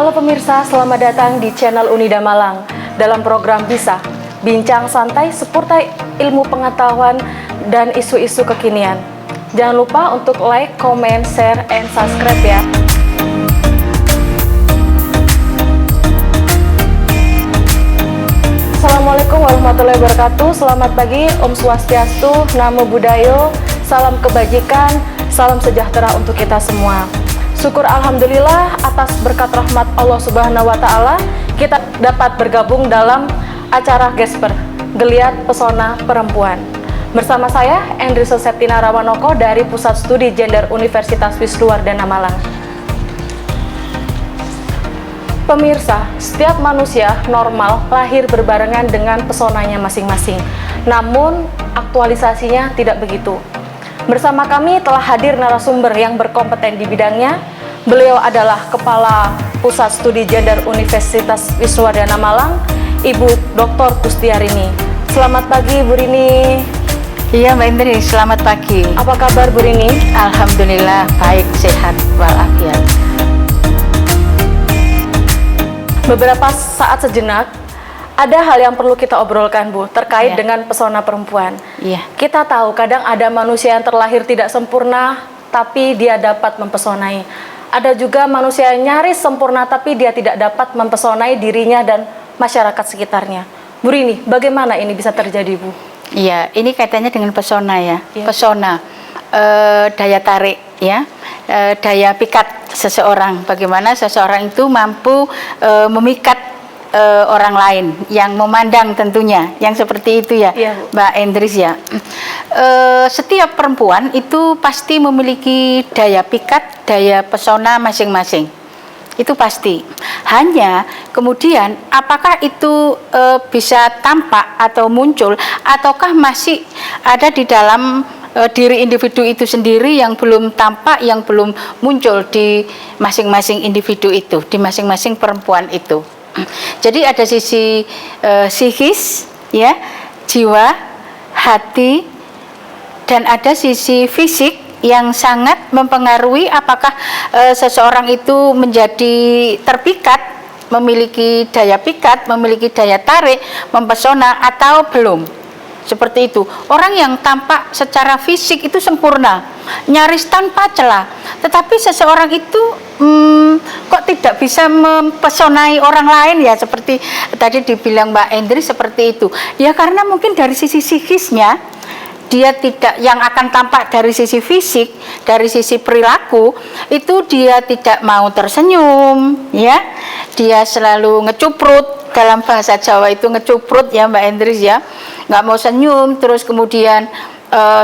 Halo pemirsa, selamat datang di channel Unida Malang dalam program Bisa, bincang santai seputar ilmu pengetahuan dan isu-isu kekinian. Jangan lupa untuk like, comment, share, and subscribe ya. Assalamualaikum warahmatullahi wabarakatuh. Selamat pagi, Om Swastiastu, Namo Buddhaya, salam kebajikan, salam sejahtera untuk kita semua. Syukur alhamdulillah atas berkat rahmat Allah Subhanahu wa taala, kita dapat bergabung dalam acara Gesper, Geliat Pesona Perempuan. Bersama saya Endriso Septina Rawanoko dari Pusat Studi Gender Universitas Wisnuwardana Malang. Pemirsa, setiap manusia normal lahir berbarengan dengan pesonanya masing-masing. Namun, aktualisasinya tidak begitu. Bersama kami telah hadir narasumber yang berkompeten di bidangnya. Beliau adalah Kepala Pusat Studi Gender Universitas Wisnuwardana Malang, Ibu Dr. Kustiarini. Selamat pagi, Bu Rini. Iya, Mbak Indri, selamat pagi. Apa kabar, Bu Rini? Alhamdulillah, baik, sehat, walafiat. Beberapa saat sejenak, ada hal yang perlu kita obrolkan, Bu, terkait dengan pesona perempuan. Iya. Kita tahu kadang ada manusia yang terlahir tidak sempurna, tapi dia dapat mempesonai. Ada juga manusia yang nyaris sempurna, tapi dia tidak dapat mempesonai dirinya dan masyarakat sekitarnya. Bu Rini, bagaimana ini bisa terjadi, Bu? Iya, ini kaitannya dengan pesona ya. Iya. Pesona, daya tarik ya, daya pikat seseorang. Bagaimana seseorang itu mampu memikat orang lain yang memandang, tentunya yang seperti itu ya, Iya, Bu. Mbak Endris ya. Setiap perempuan itu pasti memiliki daya pikat, daya pesona masing-masing, itu pasti. Hanya kemudian apakah itu bisa tampak atau muncul, ataukah masih ada di dalam diri individu itu sendiri yang belum tampak, yang belum muncul di masing-masing individu itu, di masing-masing perempuan itu. Jadi ada sisi psikis, ya, jiwa, hati, dan ada sisi fisik yang sangat mempengaruhi apakah seseorang itu menjadi terpikat, memiliki daya pikat, memiliki daya tarik, mempesona atau belum. Seperti itu. Orang yang tampak secara fisik itu sempurna, nyaris tanpa celah, tetapi seseorang itu kok tidak bisa mempesonai orang lain ya, seperti tadi dibilang Mbak Endri seperti itu. Ya karena mungkin dari sisi psikisnya dia tidak, yang akan tampak dari sisi fisik, dari sisi perilaku itu dia tidak mau tersenyum, ya, dia selalu ngecuprut, dalam bahasa Jawa itu ngecuprut ya Mbak Endris ya, nggak mau senyum, terus kemudian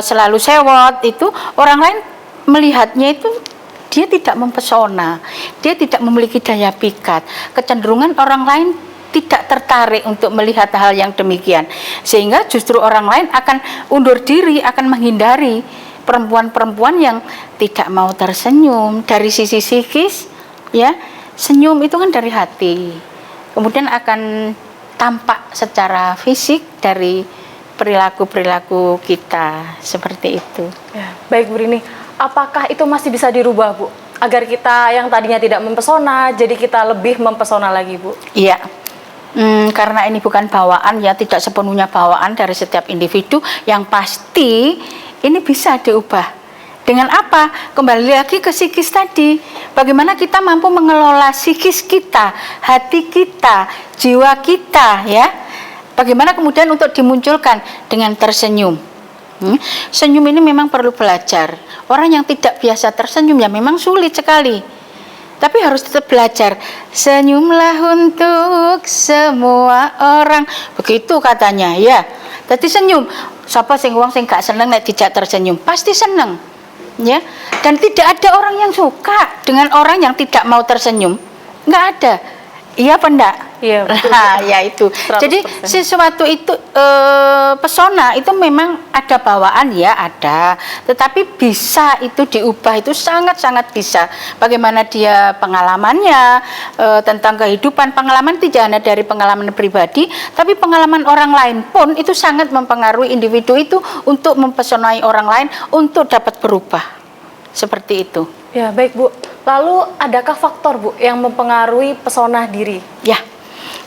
selalu sewot. Itu orang lain melihatnya itu dia tidak mempesona, dia tidak memiliki daya pikat, kecenderungan orang lain tidak tertarik untuk melihat hal yang demikian, sehingga justru orang lain akan undur diri, akan menghindari perempuan-perempuan yang tidak mau tersenyum. Dari sisi psikis ya, senyum itu kan dari hati, kemudian akan tampak secara fisik dari perilaku-perilaku kita, seperti itu Ya, baik, Bu Rini. Apakah itu masih bisa dirubah, Bu? Agar kita yang tadinya tidak mempesona, jadi kita lebih mempesona lagi, Bu? iya. Karena ini bukan bawaan ya, tidak sepenuhnya bawaan dari setiap individu. Yang pasti ini bisa diubah. Dengan apa? Kembali lagi ke psikis tadi. Bagaimana kita mampu mengelola psikis kita, hati kita, jiwa kita ya. Bagaimana kemudian untuk dimunculkan dengan tersenyum. Senyum ini memang perlu belajar. Orang yang tidak biasa tersenyum ya memang sulit sekali. Tapi harus tetap belajar. Senyumlah untuk semua orang, begitu katanya ya. Jadi senyum. Siapa sing wong sing gak seneng nek dijak tersenyum? Pasti seneng. Ya. Dan tidak ada orang yang suka dengan orang yang tidak mau tersenyum. Enggak ada. Iya apa enggak? Iya, betul. Nah, ya itu. 100%. Jadi sesuatu itu pesona itu memang ada bawaan ya, ada. Tetapi bisa itu diubah, itu sangat-sangat bisa. Bagaimana dia pengalamannya tentang kehidupan, pengalaman tidak hanya dari pengalaman pribadi, tapi pengalaman orang lain pun itu sangat mempengaruhi individu itu untuk mempesonai orang lain untuk dapat berubah. Seperti itu. Ya, baik Bu. Lalu adakah faktor Bu yang mempengaruhi pesona diri? Ya,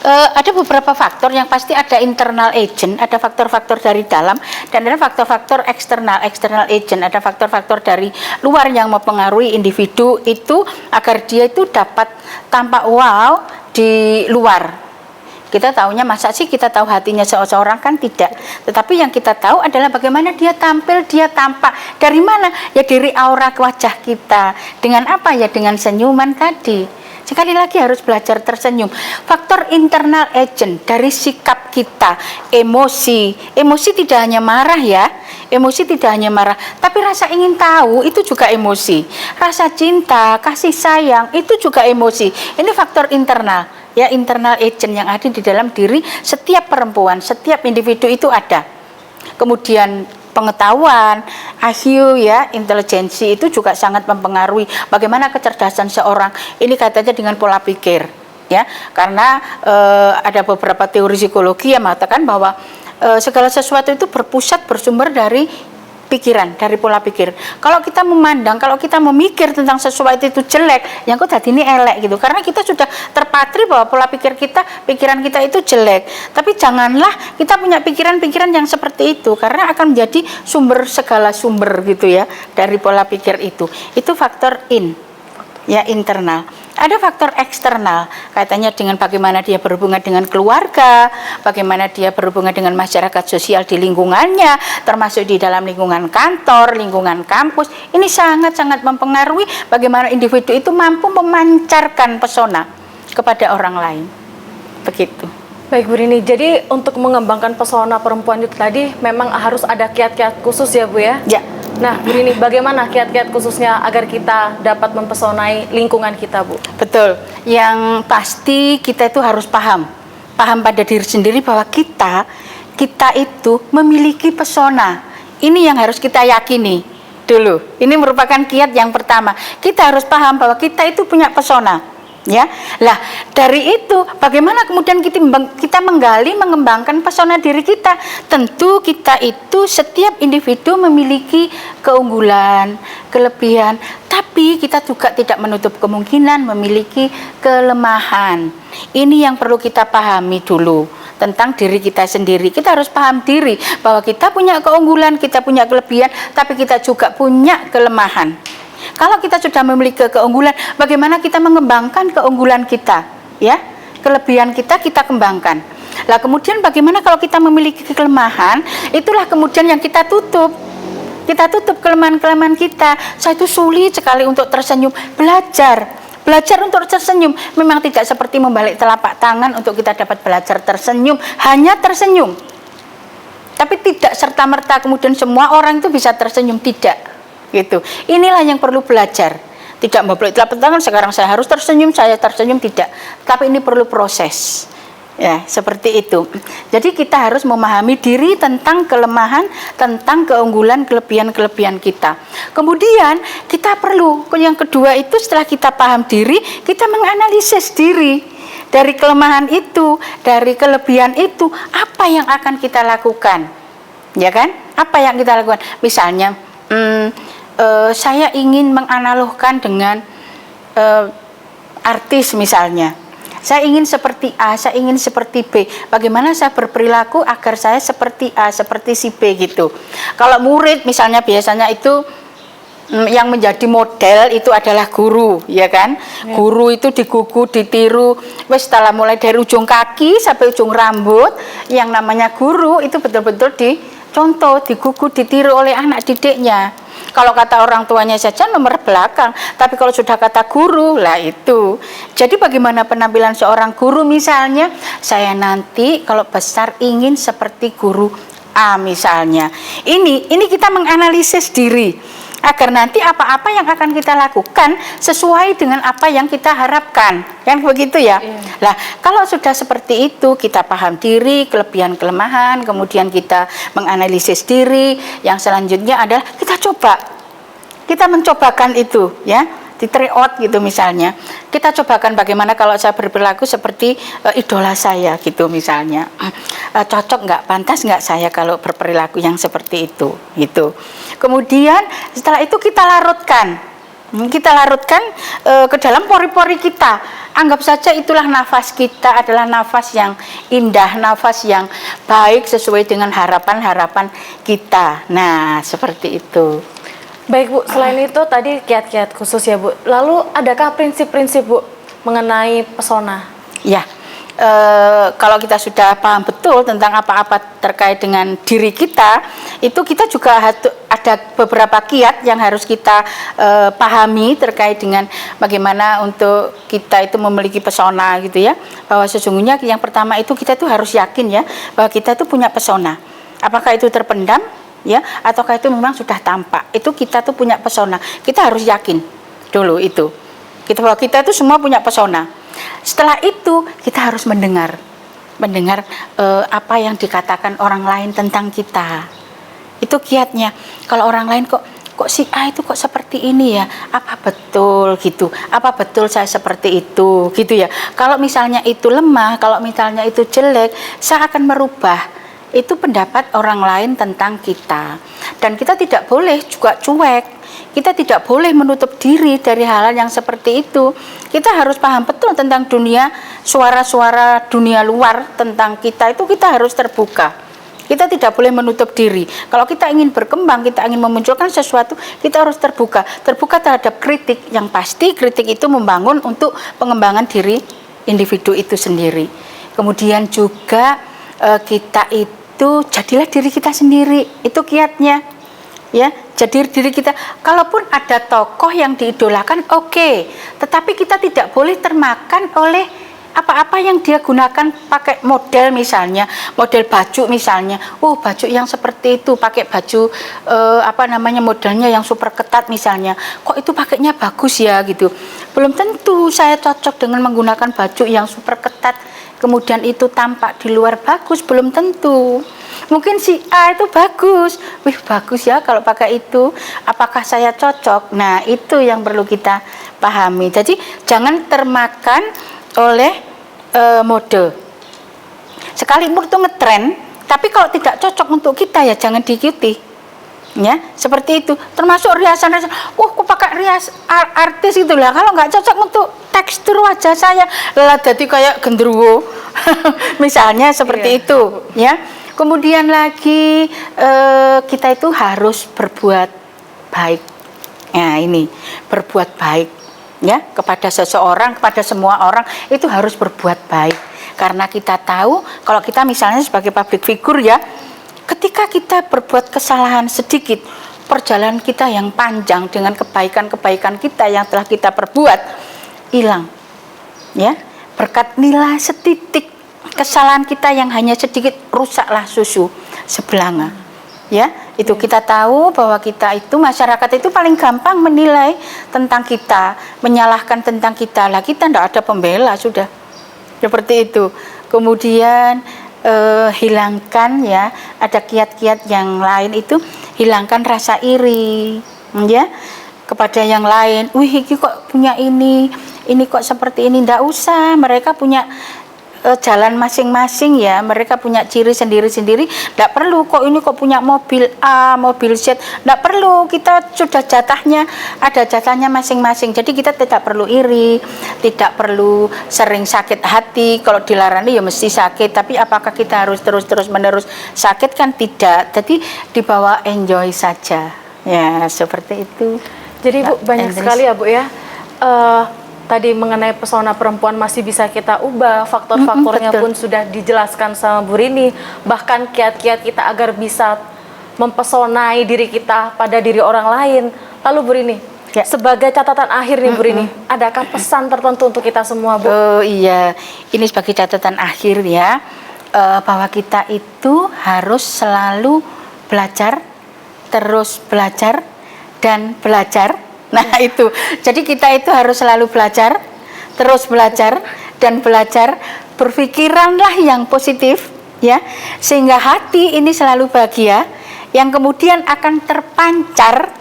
ada beberapa faktor yang pasti ada internal agent, ada faktor-faktor dari dalam, dan ada faktor-faktor external agent, ada faktor-faktor dari luar yang mempengaruhi individu itu agar dia itu dapat tampak wow di luar. Kita tahunya, masa sih kita tahu hatinya seseorang? Kan tidak. Tetapi yang kita tahu adalah bagaimana dia tampil, dia tampak. Dari mana? Ya dari aura wajah kita. Dengan apa? Ya dengan senyuman tadi. Sekali lagi harus belajar tersenyum. Faktor internal agent dari sikap kita, emosi. Emosi tidak hanya marah ya. Emosi tidak hanya marah, tapi rasa ingin tahu itu juga emosi. Rasa cinta, kasih sayang itu juga emosi. Ini faktor internal. Ya, internal agent yang ada di dalam diri setiap perempuan, setiap individu itu ada. Kemudian pengetahuan, IQ ya, intelijensi itu juga sangat mempengaruhi bagaimana kecerdasan seorang. Ini kaitannya dengan pola pikir, ya. Karena ada beberapa teori psikologi yang mengatakan bahwa segala sesuatu itu bersumber dari pikiran, dari pola pikir. Kalau kita memandang, kalau kita memikir tentang sesuatu itu jelek, yang kok tadi ini elek gitu. Karena kita sudah terpatri bahwa pola pikir kita, pikiran kita itu jelek. Tapi janganlah kita punya pikiran-pikiran yang seperti itu, karena akan menjadi sumber segala sumber gitu ya dari pola pikir itu. Itu faktor ya internal. Ada faktor eksternal, kaitannya dengan bagaimana dia berhubungan dengan keluarga, bagaimana dia berhubungan dengan masyarakat sosial di lingkungannya, termasuk di dalam lingkungan kantor, lingkungan kampus. Ini sangat-sangat mempengaruhi bagaimana individu itu mampu memancarkan pesona kepada orang lain. Begitu. Baik Bu Rini, jadi untuk mengembangkan pesona perempuan itu tadi memang harus ada kiat-kiat khusus ya Bu ya? Ya. Nah, Bu Rini, bagaimana kiat-kiat khususnya agar kita dapat mempesonai lingkungan kita, Bu? Betul. Yang pasti kita itu harus paham pada diri sendiri bahwa kita itu memiliki pesona. Ini yang harus kita yakini dulu. Ini merupakan kiat yang pertama. Kita harus paham bahwa kita itu punya pesona. Ya, lah dari itu bagaimana kemudian kita menggali, mengembangkan pesona diri kita. Tentu kita itu setiap individu memiliki keunggulan, kelebihan, tapi kita juga tidak menutup kemungkinan memiliki kelemahan. Ini yang perlu kita pahami dulu tentang diri kita sendiri. Kita harus paham diri bahwa kita punya keunggulan, kita punya kelebihan, tapi kita juga punya kelemahan. Kalau kita sudah memiliki keunggulan, bagaimana kita mengembangkan keunggulan kita, ya? Kelebihan kita kembangkan. Lah kemudian bagaimana kalau kita memiliki kelemahan, itulah kemudian yang kita tutup. Kita tutup kelemahan-kelemahan kita. Saya itu sulit sekali untuk tersenyum. Belajar untuk tersenyum. Memang tidak seperti membalik telapak tangan untuk kita dapat belajar tersenyum, hanya tersenyum. Tapi tidak serta-merta kemudian semua orang itu bisa tersenyum, tidak. Gitu. Inilah yang perlu belajar. Tidak membalik telapak tangan sekarang saya harus tersenyum, saya tersenyum, tidak. Tapi ini perlu proses. Ya, seperti itu. Jadi kita harus memahami diri tentang kelemahan, tentang keunggulan, kelebihan kita. Kemudian kita perlu, yang kedua itu setelah kita paham diri, kita menganalisis diri. Dari kelemahan itu, dari kelebihan itu, apa yang akan kita lakukan? Ya kan? Apa yang kita lakukan? Misalnya, saya ingin menganalogkan dengan artis misalnya. Saya ingin seperti A, saya ingin seperti B. Bagaimana saya berperilaku agar saya seperti A, seperti si B gitu. Kalau murid misalnya biasanya itu yang menjadi model itu adalah guru, ya kan? Ya. Guru itu digugu, ditiru. Wes setelah mulai dari ujung kaki sampai ujung rambut, yang namanya guru itu betul-betul dicontoh, digugu, ditiru oleh anak didiknya. Kalau kata orang tuanya saja nomor belakang, tapi kalau sudah kata guru, lah itu. Jadi bagaimana penampilan seorang guru misalnya, saya nanti kalau besar ingin seperti guru A misalnya. Ini kita menganalisis diri, agar nanti apa-apa yang akan kita lakukan sesuai dengan apa yang kita harapkan. Kan begitu ya? Lah, kalau sudah seperti itu, kita paham diri, kelebihan, kelemahan, kemudian kita menganalisis diri, yang selanjutnya adalah kita coba. Kita mencobakan itu, ya. di tryout gitu misalnya. Kita cobakan bagaimana kalau saya berperilaku seperti idola saya gitu misalnya. Cocok nggak, pantas nggak saya kalau berperilaku yang seperti itu gitu. Kemudian setelah itu kita larutkan ke dalam pori-pori kita. Anggap saja itulah nafas kita adalah nafas yang indah, nafas yang baik sesuai dengan harapan-harapan kita. Nah, seperti itu. Baik Bu, selain itu tadi kiat-kiat khusus ya Bu. Lalu adakah prinsip-prinsip Bu mengenai pesona? Ya, kalau kita sudah paham betul tentang apa-apa terkait dengan diri kita, itu kita juga ada beberapa kiat yang harus kita pahami terkait dengan bagaimana untuk kita itu memiliki pesona gitu ya. Bahwa sesungguhnya yang pertama itu kita itu harus yakin ya bahwa kita itu punya pesona. Apakah itu terpendam ya ataukah itu memang sudah tampak? Itu kita tuh punya pesona. Kita harus yakin dulu itu. Bahwa kita itu semua punya pesona. Setelah itu kita harus mendengar apa yang dikatakan orang lain tentang kita. Itu kiatnya. Kalau orang lain kok si A itu kok seperti ini ya, apa betul gitu, apa betul saya seperti itu gitu ya. Kalau misalnya itu lemah, kalau misalnya itu jelek, saya akan merubah itu pendapat orang lain tentang kita. Dan kita tidak boleh juga cuek. Kita tidak boleh menutup diri dari hal-hal yang seperti itu. Kita harus paham betul tentang dunia, suara-suara dunia luar tentang kita itu kita harus terbuka. Kita tidak boleh menutup diri. Kalau kita ingin berkembang, kita ingin memunculkan sesuatu, kita harus terbuka. Terbuka terhadap kritik. Yang pasti kritik itu membangun untuk pengembangan diri individu itu sendiri. Kemudian juga kita itu jadilah diri kita sendiri. Itu kiatnya. Ya, jadi diri kita, kalaupun ada tokoh yang diidolakan, oke, tetapi kita tidak boleh termakan oleh apa-apa yang dia gunakan, pakai model misalnya, model baju misalnya, baju yang seperti itu, pakai baju modelnya yang super ketat misalnya, kok itu pakainya bagus ya gitu. Belum tentu saya cocok dengan menggunakan baju yang super ketat, kemudian itu tampak di luar bagus, belum tentu. Mungkin si A itu bagus, bagus ya kalau pakai itu, apakah saya cocok? Nah, itu yang perlu kita pahami. Jadi jangan termakan oleh mode. Sekalipun itu ngetren, tapi kalau tidak cocok untuk kita ya jangan diikuti. Ya, seperti itu. Termasuk riasan-riasan. Kok pakai rias artis itulah. Kalau nggak cocok untuk tekstur wajah saya, lah jadi kayak genderuwo. Misalnya seperti itu, ya. Kemudian lagi kita itu harus berbuat baik. Nah, ini berbuat baik ya kepada seseorang, kepada semua orang itu harus berbuat baik. Karena kita tahu kalau kita misalnya sebagai public figure ya, ketika kita berbuat kesalahan sedikit, perjalanan kita yang panjang dengan kebaikan-kebaikan kita yang telah kita perbuat hilang. Ya, berkat nilai setitik kesalahan kita yang hanya sedikit, rusaklah susu sebelanga. Ya, itu kita tahu bahwa kita itu, masyarakat itu paling gampang menilai tentang kita, menyalahkan tentang kita. Lah kita tidak ada pembela sudah. Seperti itu. Kemudian hilangkan ya, ada kiat-kiat yang lain itu hilangkan rasa iri ya kepada yang lain. Ini kok punya ini kok seperti ini. Tidak usah, mereka punya jalan masing-masing ya, mereka punya ciri sendiri-sendiri. Tidak perlu kok ini kok punya mobil A, mobil Z, tidak perlu. Kita sudah jatahnya, ada jatahnya masing-masing. Jadi kita tidak perlu iri, tidak perlu sering sakit hati. Kalau dilarani ya mesti sakit, tapi apakah kita harus terus menerus sakit? Kan tidak. Jadi dibawa enjoy saja ya, seperti itu. Jadi Bu, banyak sekali ya Bu ya, tadi mengenai pesona perempuan masih bisa kita ubah, faktor-faktornya pun sudah dijelaskan sama Bu Rini, bahkan kiat-kiat kita agar bisa mempesonai diri kita pada diri orang lain. Lalu Bu Rini, sebagai catatan akhir nih Bu Rini, adakah pesan tertentu untuk kita semua Bu? Iya, ini sebagai catatan akhir ya, bahwa kita itu harus selalu belajar, terus belajar dan belajar. Nah itu, jadi kita itu harus selalu belajar, terus belajar dan belajar. Berpikiranlah yang positif ya, sehingga hati ini selalu bahagia, yang kemudian akan terpancar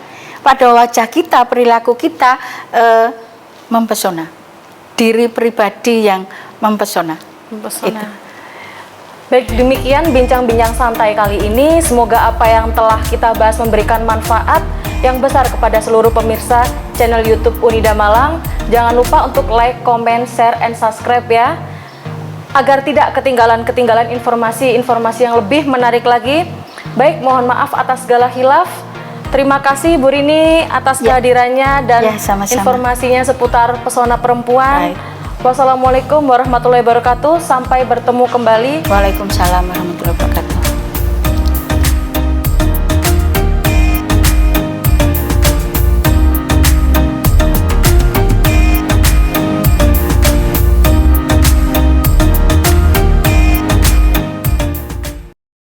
pada wajah kita, perilaku kita mempesona. Diri pribadi yang mempesona. Mempesona. Itu. Baik, demikian bincang-bincang santai kali ini. Semoga apa yang telah kita bahas memberikan manfaat yang besar kepada seluruh pemirsa channel YouTube Unida Malang. Jangan lupa untuk like, comment, share, and subscribe ya, agar tidak ketinggalan informasi-informasi yang lebih menarik lagi. Baik, mohon maaf atas segala hilaf. Terima kasih Bu Rini atas kehadirannya dan sama-sama. informasinya seputar pesona perempuan. Baik. Wassalamualaikum warahmatullahi wabarakatuh. Sampai bertemu kembali. Waalaikumsalam warahmatullahi wabarakatuh.